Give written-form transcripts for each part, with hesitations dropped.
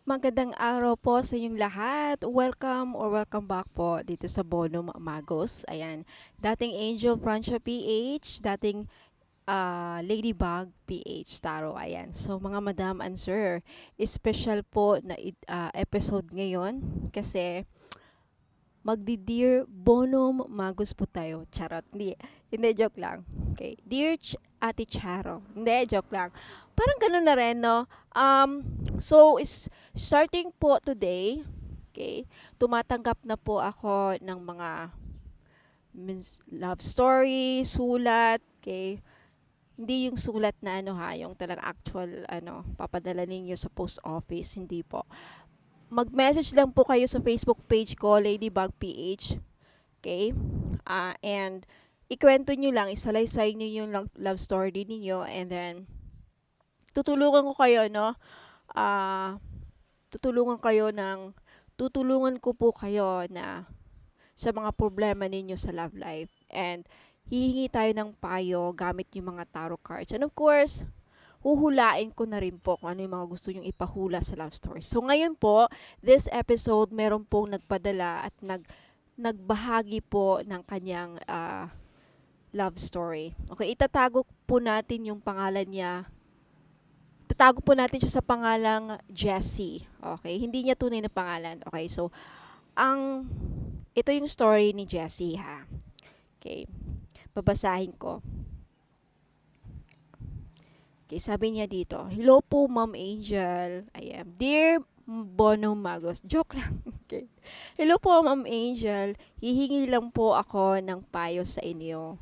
Magandang araw po sa inyong lahat. Welcome or welcome back po dito sa Bonum Magos. Ayan, dating Angel Francia PH, dating Ladybug PH Taro. Ayan. So mga madam and sir, special po na episode ngayon kasi magdi-Dear Bonum Magos po tayo. Charot. Hindi, joke lang. Okay. Dear Ate Charo. Hindi, joke lang. Parang ganun na rin, no? So, starting po today, okay, tumatanggap na po ako ng mga love story, sulat, okay? Hindi yung sulat na ano ha, yung talagang actual ano, papadala ninyo sa post office, hindi po. Mag-message lang po kayo sa Facebook page ko, Ladybug PH. Okay? And ikwento nyo lang, isalaysay nyo yung love story ninyo and then tutulungan ko kayo, no? Ah, tutulungan kayo ng tutulungan ko po kayo na sa mga problema ninyo sa love life. And hihingi tayo ng payo gamit yung mga tarot cards. And of course, huhulain ko na rin po kung ano yung mga gusto nyong ipahula sa love story. So ngayon po, this episode, meron pong nagpadala at nagbahagi po ng kanyang love story. Okay, itatago po natin yung pangalan niya. Tatago po natin siya sa pangalang Jessie. Okay, hindi niya tunay na pangalan. Okay, so ito yung story ni Jessie ha. Okay, babasahin ko. Okay, sabi niya dito, hello po Ma'am Angel. I am Dear Bono Magos. Joke lang. Okay. Hello po Ma'am Angel. Hihingi lang po ako ng payo sa inyo.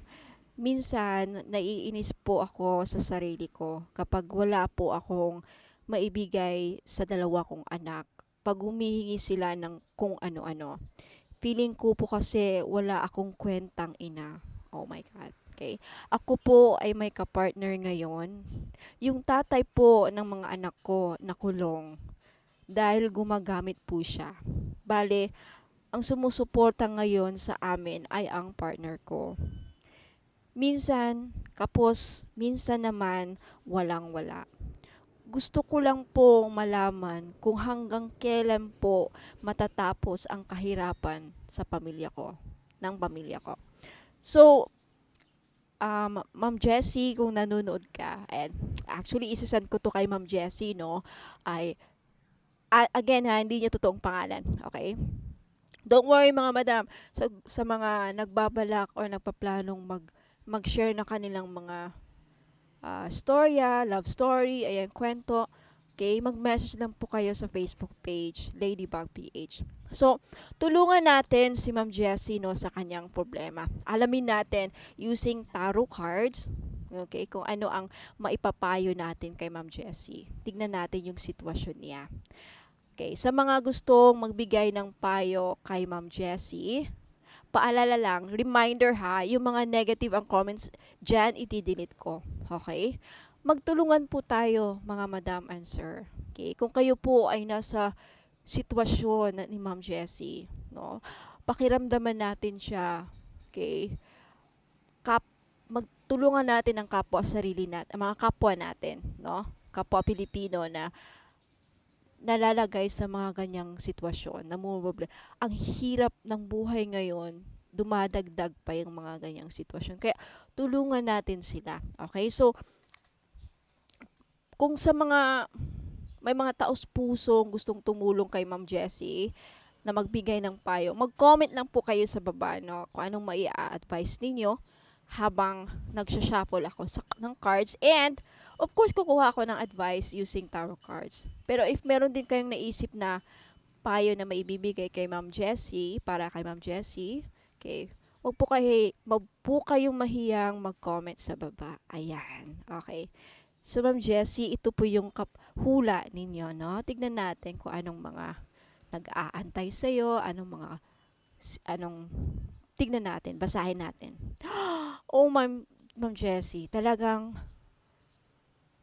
Minsan, naiinis po ako sa sarili ko kapag wala po akong maibigay sa dalawa kong anak. Pag humihingi sila ng kung ano-ano. Feeling ko po kasi wala akong kwentang ina. Oh my God. Okay. Ako po ay may kapartner ngayon. Yung tatay po ng mga anak ko nakulong dahil gumagamit po siya. Bale, ang sumusuporta ngayon sa amin ay ang partner ko. Minsan, kapos, minsan naman walang-wala. Gusto ko lang po malaman kung hanggang kailan po matatapos ang kahirapan sa pamilya ko, ng pamilya ko. So, Ma'am Jessie, kung nanonood ka, and actually isasend ko to kay Ma'am Jessie, no, ay, again ha, hindi niya totoong pangalan, okay? Don't worry mga madam, sa mga nagbabalak or nagpaplanong mag-share ng kanilang mga storya, love story, ayan, kwento. Okay, mag-message lang po kayo sa Facebook page, Ladybug PH. So, tulungan natin si Ma'am Jessie no, sa kanyang problema. Alamin natin using tarot cards, okay, kung ano ang maipapayo natin kay Ma'am Jessie. Tignan natin yung sitwasyon niya. Okay, sa mga gustong magbigay ng payo kay Ma'am Jessie, paalala lang, reminder ha, yung mga negative ang comments dyan, iti-delete ko. Okay? Magtulungan po tayo, mga madam and sir. Okay? Kung kayo po ay nasa sitwasyon ni Ma'am Jessie, no? Pakiramdaman natin siya. Okay? Magtulungan natin ang kapwa sarili natin, ang mga kapwa natin, no? Kapwa Pilipino na nalalagay sa mga ganyang sitwasyon, namumroblema. Ang hirap ng buhay ngayon, dumadagdag pa yung mga ganyang sitwasyon. Kaya tulungan natin sila. Okay? So, kung sa mga may mga taos pusong gustong tumulong kay Ma'am Jessie na magbigay ng payo, mag-comment lang po kayo sa baba, no, kung anong mai-advise ninyo habang nagsha-shuffle ako ng cards. And, of course, kukuha ako ng advice using tarot cards. Pero if meron din kayong naisip na payo na maibibigay kay Ma'am Jessie, para kay Ma'am Jessie, okay, wag po kayong mahiyang mag-comment sa baba. Ayan, okay. So, Ma'am Jessie, ito po yung hula ninyo, no? Tignan natin kung anong mga nag-aantay sa'yo, anong, tignan natin, basahin natin. Oh, Ma'am Jessie, talagang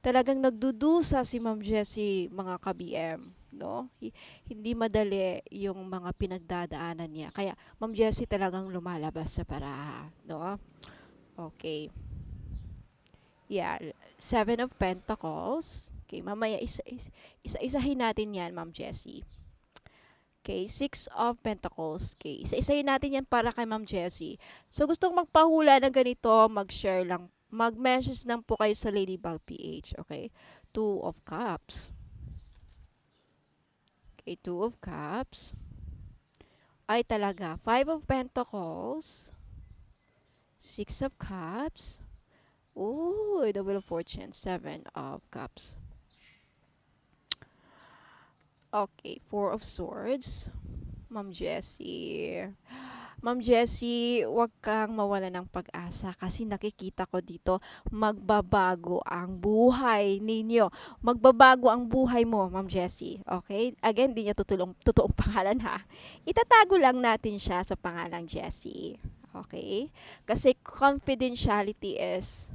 nagdudusa si Ma'am Jessie, mga ka-BM, no? Hindi madali yung mga pinagdadaanan niya. Kaya, Ma'am Jessie talagang lumalabas sa paraha, no? Okay. Yeah, Seven of Pentacles. Okay, mamaya isa-isahin natin yan, Ma'am Jessie. Okay, Six of Pentacles. Okay, isa-isahin natin yan para kay Ma'am Jessie. So, gustong magpahula ng ganito, mag-share lang. Mag-message lang po kayo sa Ladybug PH. Okay, Two of Cups. Okay, Two of Cups. Ay talaga, Five of Pentacles. Six of Cups. Ooh, the Wheel of Fortune. Seven of Cups. Okay, Four of Swords. Ma'am Jessie. Ma'am Jessie, huwag kang mawala ng pag-asa kasi nakikita ko dito, magbabago ang buhay ninyo. Magbabago ang buhay mo, Ma'am Jessie. Okay? Again, di niya totoong pangalan ha. Itatago lang natin siya sa pangalang Jessie. Okay? Kasi confidentiality is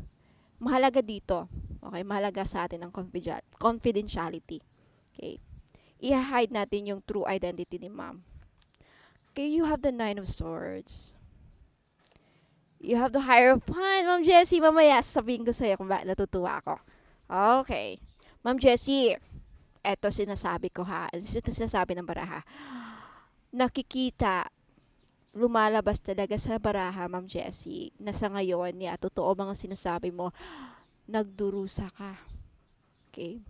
mahalaga dito. Okay? Mahalaga sa atin ang confidentiality. Okay? I-hide natin yung true identity ni Ma'am. Okay, you have the Nine of Swords. You have the Hierophant. Ma'am Jessie, mamaya sasabihin ko sa'yo kung bakit natutuwa ako. Okay. Ma'am Jessie, eto sinasabi ko ha. Ito sinasabi ng baraha. Nakikita, lumalabas talaga sa baraha, Ma'am Jessie, na sa ngayon, totoo mga sinasabi mo, nagdurusa ka. Okay?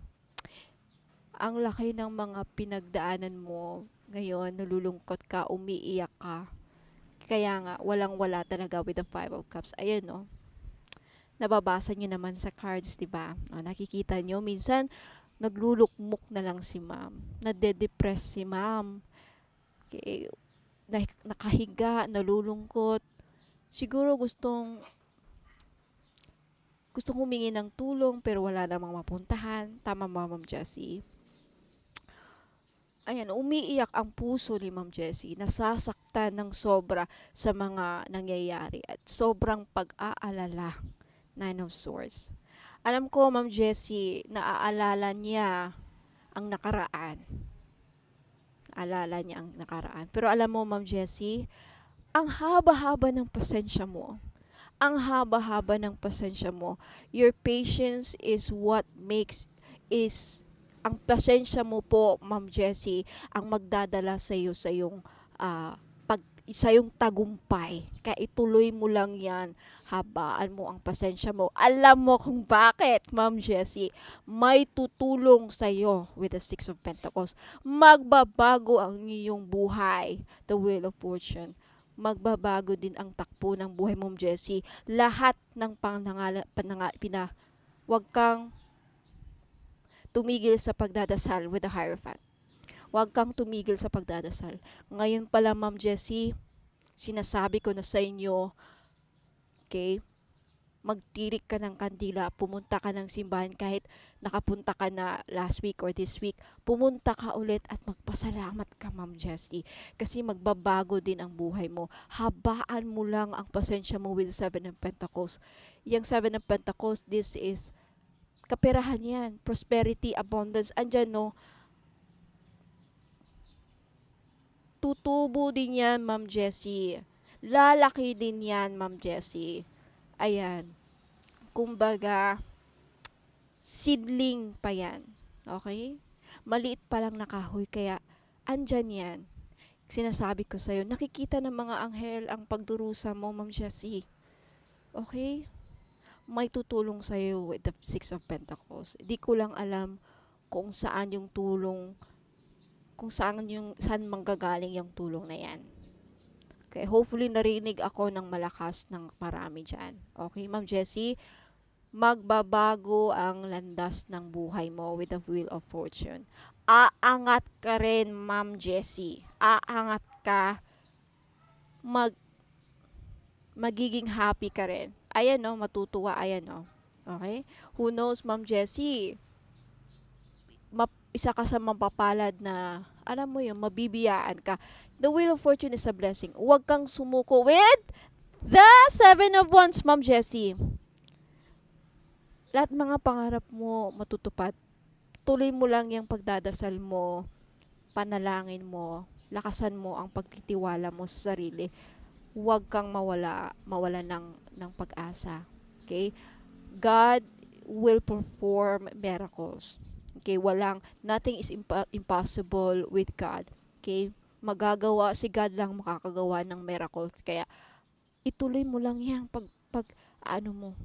Ang laki ng mga pinagdaanan mo ngayon, nalulungkot ka, umiiyak ka. Kaya nga, walang-wala talaga with the Five of Cups. Ayan, no? Nababasa nyo naman sa cards, diba? Nakikita nyo, minsan, naglulukmok na lang si Ma'am. Nade-depress si Ma'am. Okay. Nakahiga, nalulungkot. Siguro gustong humingi ng tulong, pero wala namang mapuntahan. Tama ba, Ma'am Jessie? Ayan, umiiyak ang puso ni Ma'am Jessie, nasasaktan ng sobra sa mga nangyayari at sobrang pag-aalala. Nine of Swords. Alam ko, Ma'am Jessie, naaalala niya ang nakaraan. Alala niya ang nakaraan. Pero alam mo, Ma'am Jessie, ang haba-haba ng pasensya mo. Ang haba-haba ng pasensya mo. Your patience is what makes ang pasensya mo po, Ma'am Jessie, ang magdadala sa iyo sa iyong tagumpay. Kaya ituloy mo lang yan. Habaan mo ang pasensya mo. Alam mo kung bakit, Ma'am Jessie. May tutulong sa iyo with the Six of Pentacles. Magbabago ang iyong buhay. The Wheel of Fortune. Magbabago din ang takbo ng buhay, Ma'am Jessie. Lahat ng huwag kang tumigil sa pagdadasal with the Hierophant. Huwag kang tumigil sa pagdadasal. Ngayon pala, Ma'am Jessie, sinasabi ko na sa inyo, okay, magtirik ka ng kandila, pumunta ka ng simbahan kahit nakapunta ka na last week or this week, pumunta ka ulit at magpasalamat ka, Ma'am Jessie, kasi magbabago din ang buhay mo. Habaan mo lang ang pasensya mo with Seven of Pentacles. Yung Seven of Pentacles, this is kaperahan yan, prosperity, abundance, andyan no, tutubo din yan, Ma'am Jessie. Lalaki din yan, Ma'am Jessie. Ayan. Kumbaga, seedling pa yan. Okay? Maliit pa lang nakahoy, kaya andyan yan. Sinasabi ko sa'yo, nakikita ng mga anghel ang pagdurusa mo, Ma'am Jessie. Okay? May tutulong sa'yo with the Six of Pentacles. Di ko lang alam kung saan yung tulong, saan manggagaling yung tulong na yan. Okay, hopefully narinig ako ng malakas ng marami dyan. Okay, Ma'am Jessie, magbabago ang landas ng buhay mo with the Wheel of Fortune. Aangat ka rin, Ma'am Jessie. Aangat ka. Magiging happy ka rin. Ayan no, matutuwa, ayan no. Okay? Who knows, Ma'am Jessie, isa ka sa mapapalad na, alam mo yun, mabibiyaan ka. The Wheel of Fortune is a blessing. Huwag kang sumuko with the Seven of Wands, Ma'am Jessie. Lahat mga pangarap mo matutupad. Tuloy mo lang yung pagdadasal mo, panalangin mo, lakasan mo ang pagtitiwala mo sa sarili. Huwag kang mawala ng pag-asa. Okay? God will perform miracles. Okay, nothing is impossible with God. Okay, magagawa, si God lang makakagawa ng miracles. Kaya, ituloy mo lang yan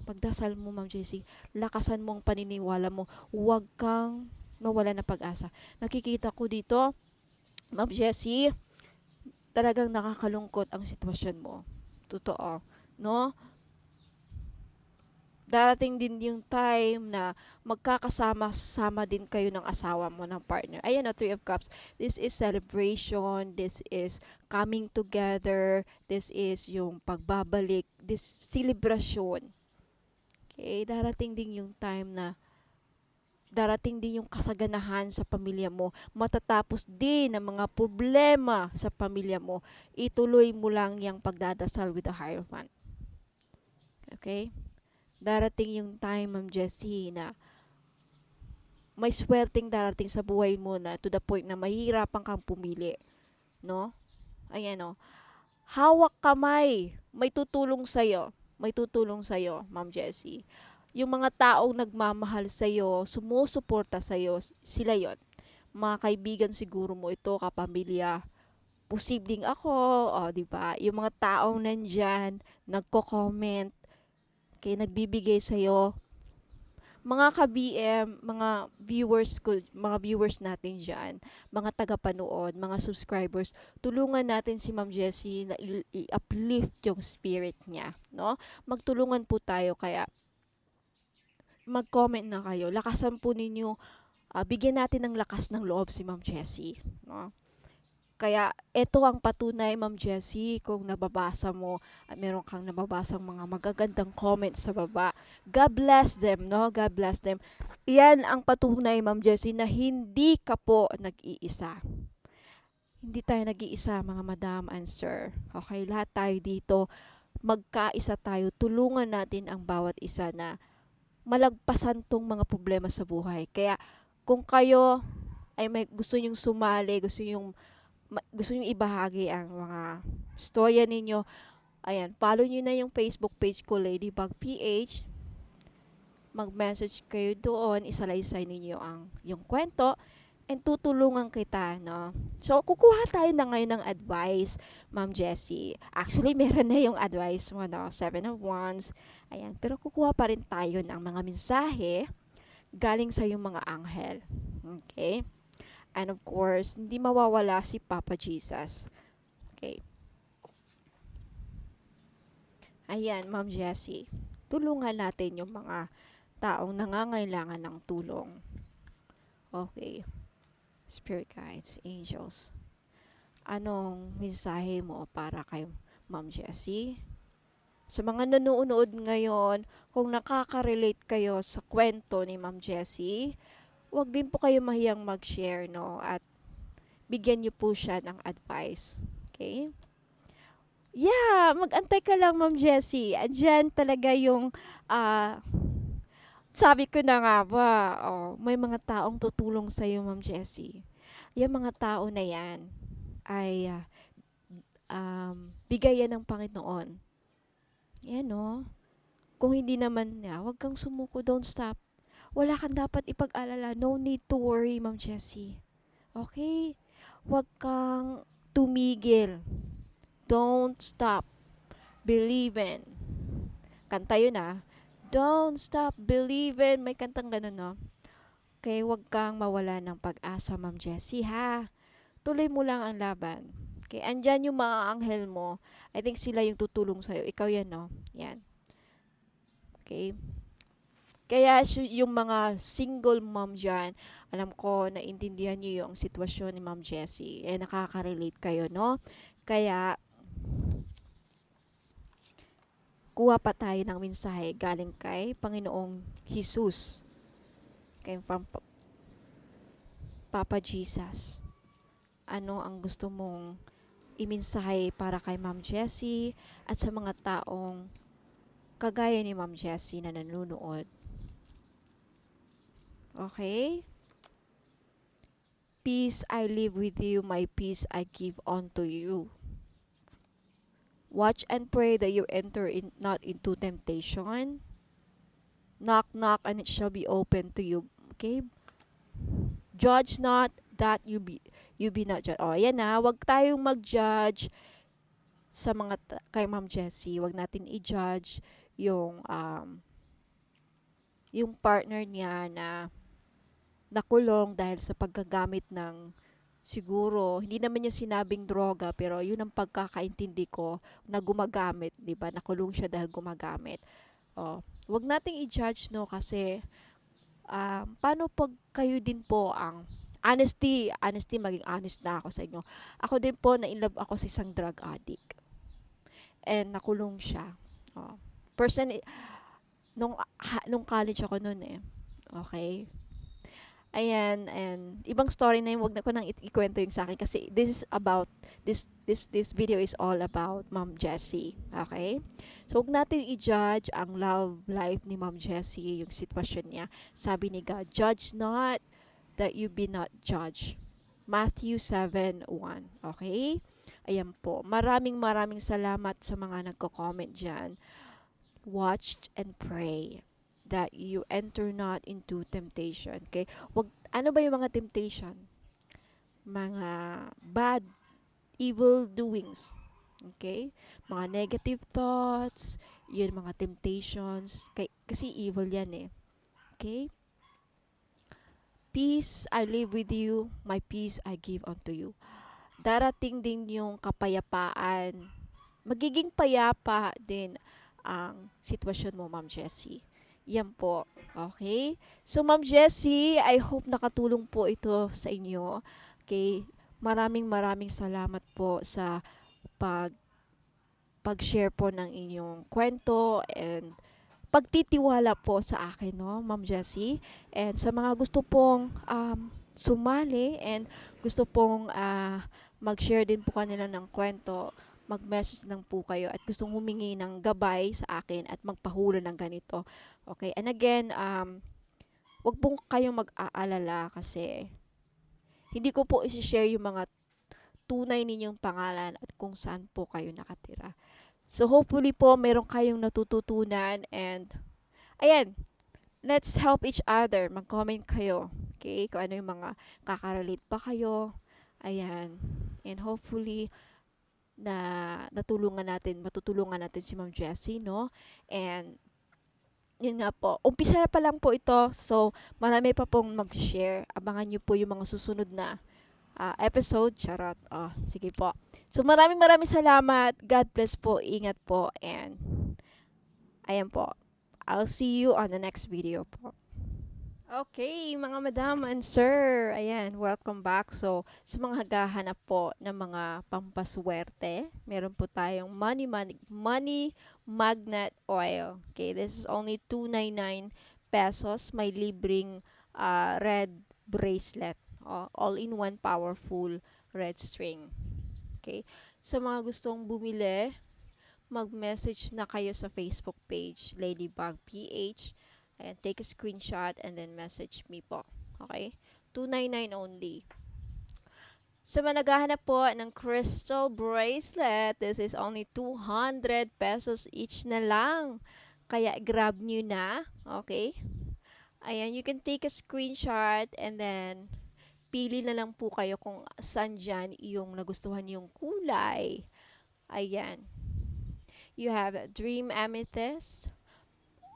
pagdasal mo, Ma'am Jessie. Lakasan mo ang paniniwala mo. Huwag kang mawala ng pag-asa. Nakikita ko dito, Ma'am Jessie, talagang nakakalungkot ang sitwasyon mo. Totoo, no? Darating din yung time na magkakasama-sama din kayo ng asawa mo, ng partner. Ayan, Three of Cups. This is celebration. This is coming together. This is yung pagbabalik. This celebration. Okay? Darating din yung time na darating din yung kasaganahan sa pamilya mo. Matatapos din ang mga problema sa pamilya mo. Ituloy mo lang yung pagdadasal with the Hierophant. Okay? Darating yung time, Ma'am Jessie, na may swerteng darating sa buhay mo na to the point na mahihirapan kang pumili. No? Ayan, no? Hawak kamay. May tutulong sa'yo. May tutulong sa'yo, Ma'am Jessie. Yung mga taong nagmamahal sa'yo, sumusuporta sa'yo, sila yon. Mga kaibigan siguro mo ito, kapamilya. Posibleng ako, di ba? Yung mga taong nandyan, nagko-comment, kaya nagbibigay sa'yo. Mga ka-BM, mga viewers natin dyan, mga tagapanood, mga subscribers, tulungan natin si Ma'am Jessie na i-uplift yung spirit niya, no? Magtulungan po tayo, kaya mag-comment na kayo. Lakasan po ninyo, bigyan natin ng lakas ng loob si Ma'am Jessie, no? Kaya ito ang patunay, Ma'am Jessie, kung nababasa mo at meron kang nababasang mga magagandang comments sa baba. God bless them, no? God bless them. Yan ang patunay, Ma'am Jessie, na hindi ka po nag-iisa. Hindi tayo nag-iisa, mga madam and sir. Okay, lahat tayo dito, magkaisa tayo. Tulungan natin ang bawat isa na malagpasan tong mga problema sa buhay. Kaya kung kayo ay may gusto nyong sumali, gusto nyong ibahagi ang mga storya ninyo, ayan, follow nyo na yung Facebook page ko, Ladybug PH. Mag-message kayo doon, isalaysay ninyo yung kwento, and tutulungan kita, no? So, kukuha tayo na ngayon ng advice, Ma'am Jessie. Actually, meron na yung advice mo, no? 7 of Wands. Ayan, pero kukuha pa rin tayo ng mga mensahe galing sa yung mga anghel. Okay? And of course, hindi mawawala si Papa Jesus. Okay. Ayan, Ma'am Jessie. Tulungan natin yung mga taong nangangailangan ng tulong. Okay. Spirit guides, angels. Anong mensahe mo para kay Ma'am Jessie? Sa mga nanonood ngayon, kung nakaka-relate kayo sa kwento ni Ma'am Jessie, huwag din po kayo mahiyang mag-share, no? At bigyan niyo po siya ng advice. Okay? Yeah, mag-antay ka lang, Ma'am Jessie. Andyan talaga yung, sabi ko na nga ba, may mga taong tutulong sa'yo, Ma'am Jessie. Yung mga tao na yan ay bigayan ng Panginoon. Yan, no? Kung hindi naman huwag kang sumuko, don't stop. Wala kang dapat ipag-alala. No need to worry, Ma'am Jessie. Okay? Huwag kang tumigil. Don't stop believing. Kanta yun Don't stop believing. May kantang ganun, no? Okay, huwag kang mawala ng pag-asa, Ma'am Jessie, ha? Tuloy mo lang ang laban. Okay, andyan yung mga anghel mo. I think sila yung tutulong sa'yo. Ikaw yan, no? Yan. Okay? Kaya yung mga single mom dyan, alam ko, naintindihan nyo yung sitwasyon ni Ma'am Jessie. Nakaka-relate kayo, no? Kaya, kuha pa tayo ng mensahe galing kay Panginoong Jesus. Kay Papa Jesus. Ano ang gusto mong imensahe para kay Ma'am Jessie at sa mga taong kagaya ni Ma'am Jessie na nanonood? Okay? Peace I live with you, my peace I give unto you. Watch and pray that you enter not into temptation. Knock, knock, and it shall be open to you. Okay? Judge not that you be not judged. O, ayan na, wag tayong mag-judge sa kay Ma'am Jessie. Wag natin i-judge yung partner niya na nakulong dahil sa paggagamit ng siguro, hindi naman niya sinabing droga, pero yun ang pagkakaintindi ko na gumagamit, 'di ba? Nakulong siya dahil gumagamit. Oh, wag nating i-judge no kasi paano pag kayo din po ang honesty, maging honest na ako sa inyo. Ako din po, na-inlove ako sa isang drug addict. And nakulong siya. Oh. Person, nung college ako noon eh. Okay? Ayan, and ibang story na yun, wag na ko nang ikwento yung sa akin kasi this video is all about Ma'am Jessie. Okay? So, wag natin i-judge ang love life ni Ma'am Jessie, yung sitwasyon niya. Sabi ni God, judge not that you be not judged. Matthew 7:1. Okay? Ayan po. Maraming salamat sa mga nagko-comment dyan. Watch and pray that you enter not into temptation. Okay? Ano ba yung mga temptation? Mga bad, evil doings. Okay? Mga negative thoughts, yun mga temptations. Kasi evil yan eh. Okay? Peace I live with you, my peace I give unto you. Darating din yung kapayapaan. Magiging payapa din ang sitwasyon mo, Ma'am Jessie. Yan po. Okay? So, Ma'am Jessie, I hope nakatulong po ito sa inyo. Okay? Maraming salamat po sa pag pag-share po ng inyong kwento and pagtitiwala po sa akin, no, Ma'am Jessie. And sa mga gusto pong sumali and gusto pong mag-share din po kanila ng kwento, mag-message lang po kayo at gustong humingi ng gabay sa akin at magpahula ng ganito. Okay? And again, wag pong kayong mag-aalala kasi hindi ko po isi-share yung mga tunay ninyong pangalan at kung saan po kayo nakatira. So hopefully po meron kayong natututunan and ayan, let's help each other. Mag-comment kayo. Okay? Kung ano yung mga kakarelate pa kayo. Ayan. And hopefully matutulungan natin si Ma'am Jessie, no? And yun nga po, umpisa pa lang po ito, so marami pa pong mag-share. Abangan nyo po yung mga susunod na episode. Charot. Sige po. So maraming salamat. God bless po. Ingat po. And ayan po. I'll see you on the next video po. Okay, mga madam and sir, ayan, welcome back. So, sa mga hagahanap po ng mga pampaswerte, meron po tayong money magnet oil. Okay, this is only 299 pesos. May libreng red bracelet. All-in-one powerful red string. Okay, sa mga gustong bumili, mag-message na kayo sa Facebook page, Ladybug PH. And take a screenshot and then message me po. Okay? 299 only. Sa mga naghahanap po ng crystal bracelet, this is only 200 pesos each na lang. Kaya grab nyo na. Okay? Ayan, you can take a screenshot and then pili na lang po kayo kung saan dyan yung nagustuhan yung kulay. Ayan. You have Dream Amethyst,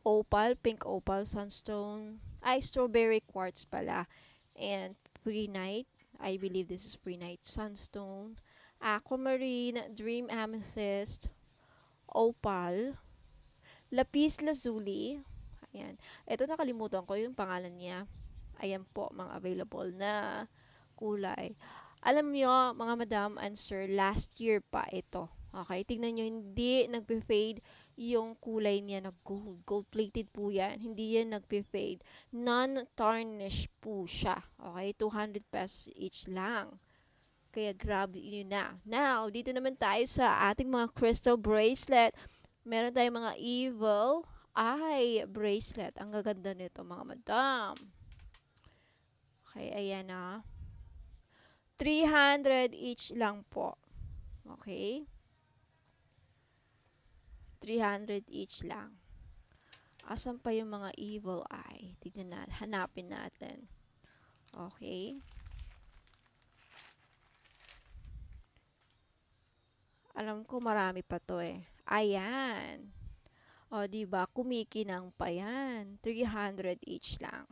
opal, pink opal, sunstone, strawberry quartz pala, and prehnite. I believe this is prehnite, sunstone, aquamarine, dream amethyst, opal, lapis lazuli. Ayan. Ito nakalimutan ko yung pangalan niya. Ayan po, mga available na kulay. Alam nyo, mga madam and sir, last year pa ito. Okay, tingnan nyo, hindi nagpe-fade yung kulay niya na gold. Gold-plated po yan. Hindi yan nagpe-fade. Non-tarnish po siya. Okay, 200 pesos each lang. Kaya grab yun na. Now, dito naman tayo sa ating mga crystal bracelet. Meron tayong mga evil eye bracelet. Ang gaganda nito, mga madam. Okay, ayan na. 300 each lang po. Okay? 300 each lang. Asan pa yung mga evil eye? Tignan natin. Hanapin natin. Okay. Alam ko marami pa to eh. Ayan. O, diba? Kumikinang pa yan. 300 each lang.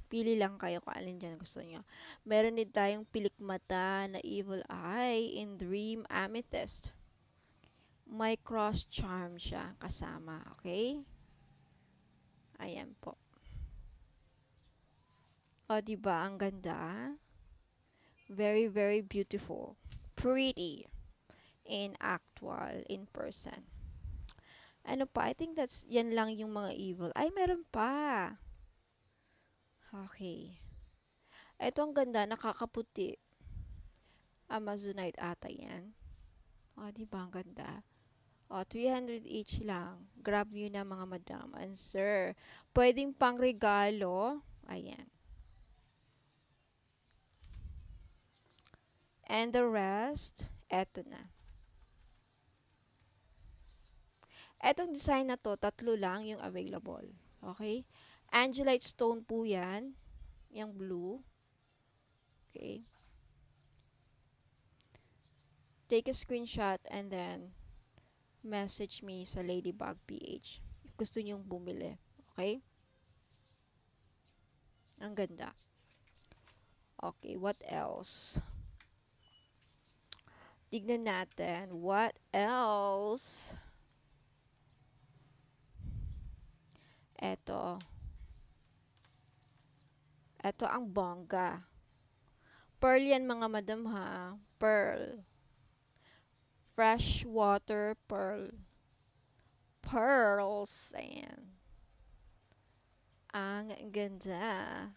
Pili lang kayo kung alin dyan gusto nyo. Meron din tayong pilikmata na evil eye in dream amethyst. May cross charm siya kasama. Okay? Ayan po. O, diba? Ang ganda. Very, very beautiful. Pretty. In actual, in person. Ano pa? I think yan lang yung mga evil. Ay, meron pa. Okay. Ito ang ganda, nakakaputi. Amazonite ata yan. O, diba ang ganda? O, 300 each lang. Grab nyo na mga madam and sir. Pwedeng pang regalo. Ayan. And the rest, eto na. Etong design na to, 3 lang yung available. Okay? Angelite stone po yan. Yung blue. Okay? Take a screenshot and then message me sa Ladybug PH. If gusto nyong bumili. Okay? Ang ganda. Okay, what else? Tignan natin. What else? Eto. Eto ang bongga. Pearl yan mga madam ha. Pearl. Freshwater pearl. Pearls. Ayan. Ang ganda.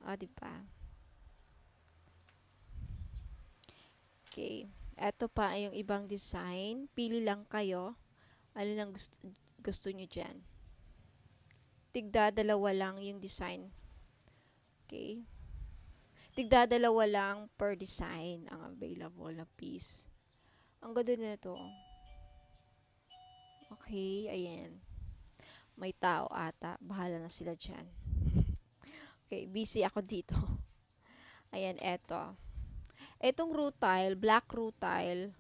O, diba? Okay. Eto pa yung ibang design. Pili lang kayo. Alin ang gusto nyo dyan. Tigda dalawa lang yung design. Okay. Tigda dalawa lang per design ang available na piece. Ang ganda nito. Okay, ayan. May tao ata. Bahala na sila dyan. Okay, busy ako dito. Ayan, eto. Etong rutile, black rutile,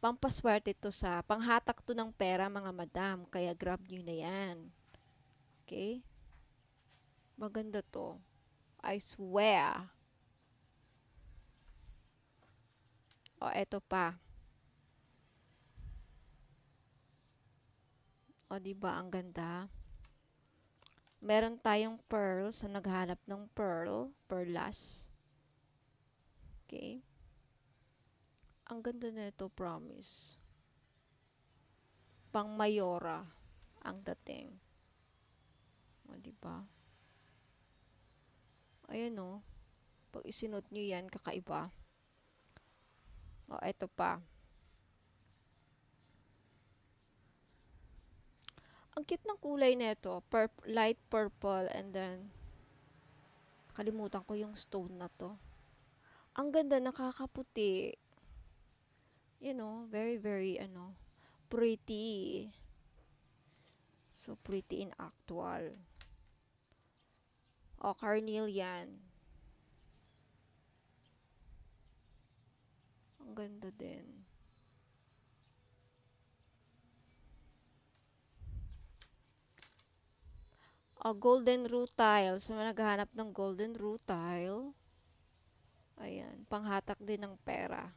pampaswerte to sa, panghatak to ng pera mga madam. Kaya grab nyo na yan. Okay? Maganda to. I swear. O, eto pa. O, diba ang ganda? Meron tayong pearl sa naghanap ng pearl, perlas. Okay? Ang ganda nito, promise. Pang mayora ang dating. O, diba? Ayan o. Pag isinot nyo yan, kakaiba. O, eto pa. Ang cute ng kulay nito. Light purple and then kalimutan ko yung stone na to. Ang ganda, nakakaputi. You know, very, very, pretty. So, pretty in actual. O, carnelian. Ang ganda din. O, golden rutile. So, naghahanap ng golden rutile. Ayan, panghatak din ng pera.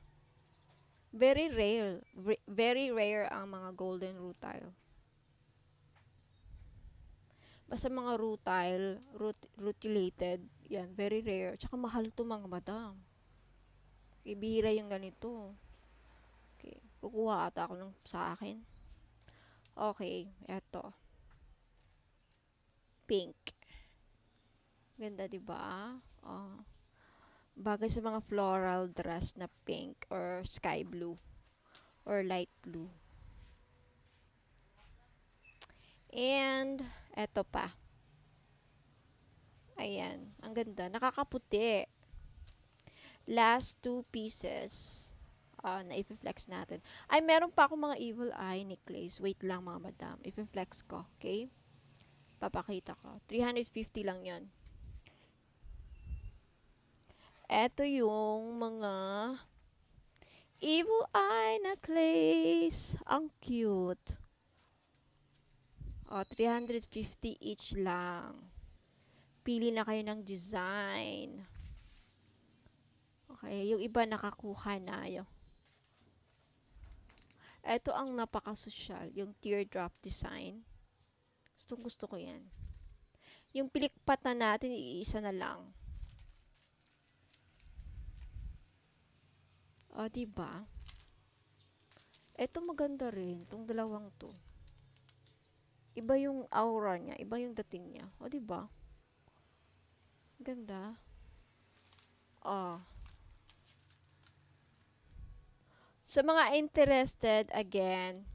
Very rare. Very rare ang mga golden rutile. Basta mga rutile, rutilated, yan, very rare. Tsaka mahal to mga madam. Okay, bihira yung ganito. Okay, kukuha ata ako ng sa akin. Okay, eto. Pink. Ganda, diba? Oh. Bagay sa mga floral dress na pink or sky blue or light blue. And, eto pa. Ayan. Ang ganda. Nakakaputi. Last 2 pieces. Na i-flex natin. Ay, meron pa akong mga evil eye necklace. Wait lang mga madam. I-flex ko. Okay? Papakita ko. 350 lang yon. Eto yung mga evil eye necklace. Ang cute. O, 350 each lang. Pili na kayo ng design. Okay, yung iba nakakuha na. Ito ang napaka-social, yung teardrop design. Gustong gusto ko yan. Yung pilikpatan natin, iisa na lang. O, diba? Ito maganda rin, itong dalawang to. Iba yung aura niya, iba yung dating niya. O, diba? Ganda. O. Sa mga interested, again,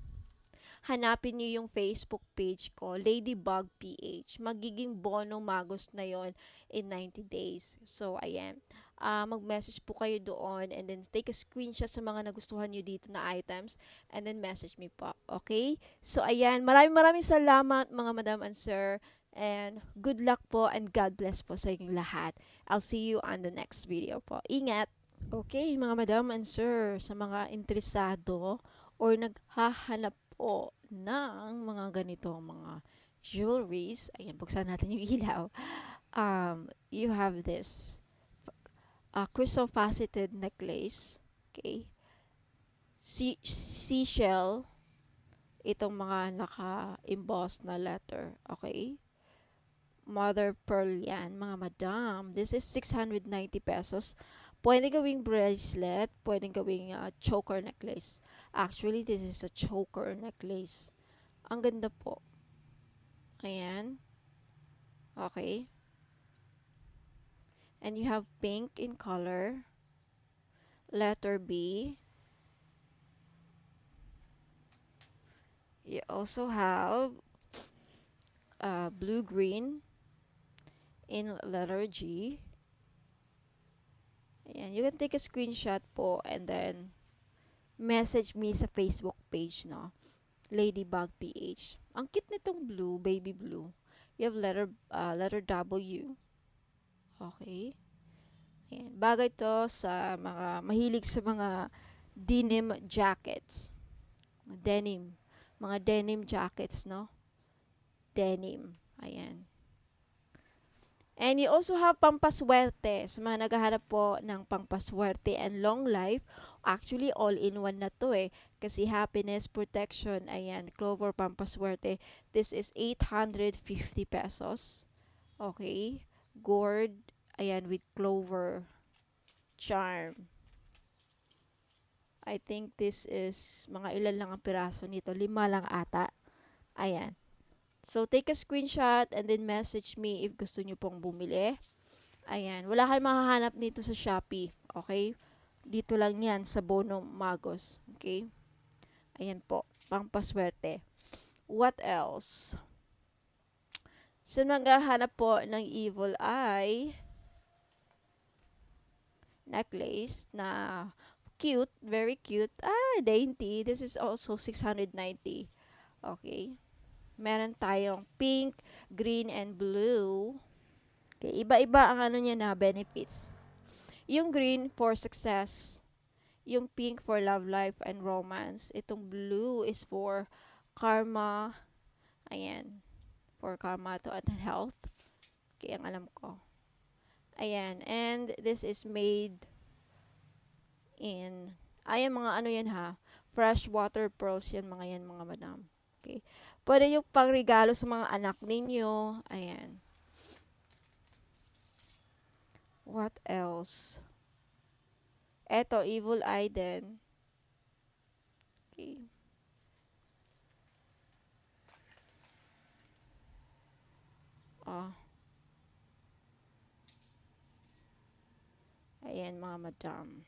hanapin niyo yung Facebook page ko, Ladybug PH. Magiging Bono Magos na yon in 90 days. So, ayan. Mag-message po kayo doon and then take a screenshot sa mga nagustuhan nyo dito na items and then message me po. Okay? So, ayan. Maraming salamat mga madam and sir. And good luck po and God bless po sa inyong lahat. I'll see you on the next video po. Ingat! Okay, mga madam and sir, sa mga interesado or naghahanap po ng mga ganitong mga jewelries, ayan, buksan natin yung ilaw. You have this crystal faceted necklace, okay? Seashell, itong mga naka-emboss na letter, okay? Mother pearl yan, mga madam. This is 690 pesos. Pwede gawing bracelet, pwede gawing choker necklace. Actually, this is a choker necklace. Ang ganda po. Ayan. Okay. And you have pink in color. Letter B. You also have blue-green in letter G. Ayan. You can take a screenshot po and then message me sa Facebook page, no? Ladybug PH. Ang cute nitong blue, baby blue. You have letter W. Okay. Ayan. Bagay to sa mga mahilig sa mga denim jackets. Denim. Mga denim jackets, no? Denim. Ayan. And you also have pampaswerte. Sa mga naghahanap po ng pampaswerte and long life, actually all-in-one na to eh. Kasi happiness, protection, ayan, Clover pampaswerte. This is 850 pesos. Okay. Gourd, ayan, with Clover charm. I think this is mga ilan lang ang piraso nito. 5 lang ata. Ayan. So, take a screenshot and then message me if gusto nyo pong bumili. Ayan. Wala kayong mahahanap dito sa Shopee. Okay? Dito lang yan sa Bono Magos. Okay? Ayan po. Pangpaswerte. What else? So, maghahanap po ng evil eye necklace na cute. Very cute. Dainty. This is also 690. Okay? Meron tayong pink, green, and blue. Okay, iba-iba ang ano niya na benefits. Yung green for success. Yung pink for love life and romance. Itong blue is for karma. Ayan. For karma to and health. Okay, ang alam ko. Ayan. And this is made in, ayan mga ano yan ha. Freshwater pearls yan mga yan mga madam. Okay. Pwede yung pangregalo sa mga anak ninyo. Ayan. What else? Eto, evil eye din. Okay. Ayan mga madam.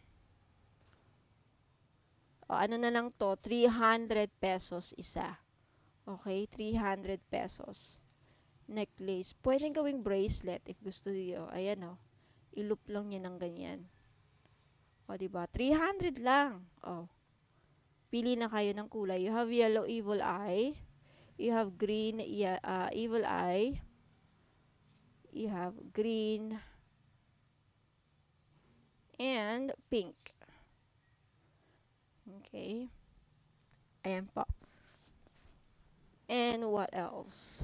Ano na lang to? 300 pesos isa. Okay, 300 pesos. Necklace. Pwedeng gawing bracelet if gusto niyo. Ayan o. I-loop lang niya ng ganyan. O, diba? 300 lang. O. Pili na kayo ng kulay. You have yellow evil eye. You have green, yeah, evil eye. You have green and pink. Okay. Ayan po. And what else?